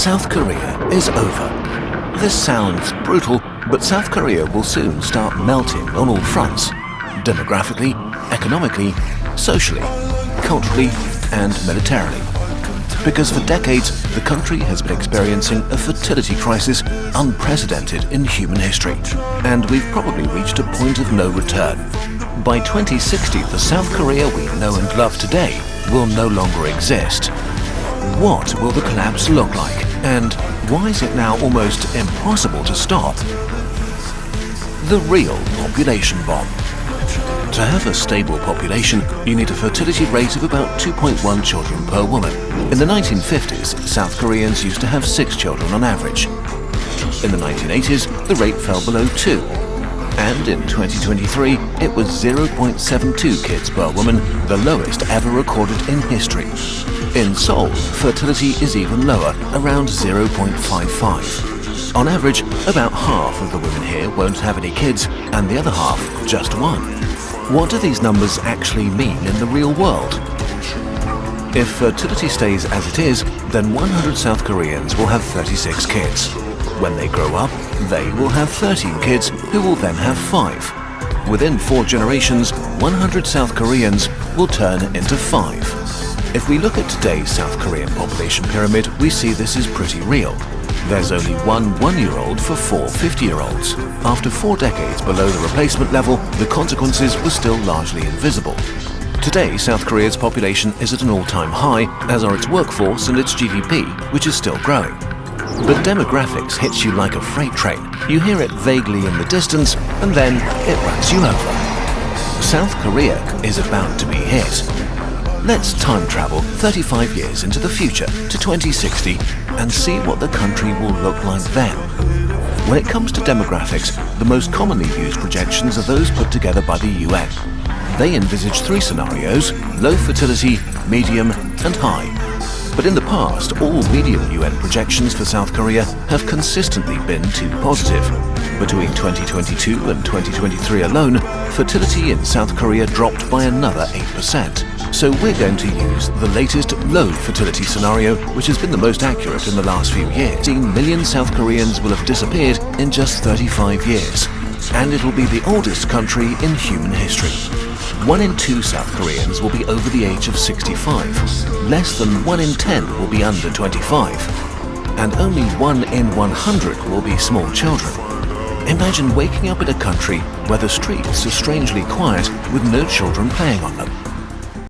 South Korea is over. This sounds brutal, but South Korea will soon start melting on all fronts. Demographically, economically, socially, culturally, and militarily. Because for decades, the country has been experiencing a fertility crisis unprecedented in human history. And we've probably reached a point of no return. By 2060, the South Korea we know and love today will no longer exist. What will the collapse look like? And why is it now almost impossible to stop? The real population bomb. To have a stable population, you need a fertility rate of about 2.1 children per woman. In the 1950s, South Koreans used to have 6 children on average. In the 1980s, the rate fell below 2. And in 2023, it was 0.72 kids per woman, the lowest ever recorded in history. In Seoul, fertility is even lower, around 0.55. On average, about half of the women here won't have any kids, and the other half just one. What do these numbers actually mean in the real world? If fertility stays as it is, then 100 South Koreans will have 36 kids. When they grow up, they will have 13 kids, who will then have 5. Within 4 generations, 100 South Koreans will turn into 5. If we look at today's South Korean population pyramid, we see this is pretty real. There's only one 1-year-old for 4 50-year-olds. After 4 decades below the replacement level, the consequences were still largely invisible. Today, South Korea's population is at an all-time high, as are its workforce and its GDP, which is still growing. But demographics hits you like a freight train. You hear it vaguely in the distance, and then it runs you over. South Korea is about to be hit. Let's time travel 35 years into the future to 2060 and see what the country will look like then. When it comes to demographics, the most commonly used projections are those put together by the UN. They envisage 3 scenarios: low fertility, medium, and high. But in the past, all medium UN projections for South Korea have consistently been too positive. Between 2022 and 2023 alone, fertility in South Korea dropped by another 8%. So we're going to use the latest low fertility scenario, which has been the most accurate in the last few years. 16 million South Koreans will have disappeared in just 35 years. And it'll be the oldest country in human history. 1 in 2 South Koreans will be over the age of 65. Less than 1 in 10 will be under 25. And only 1 in 100 will be small children. Imagine waking up in a country where the streets are strangely quiet with no children playing on them.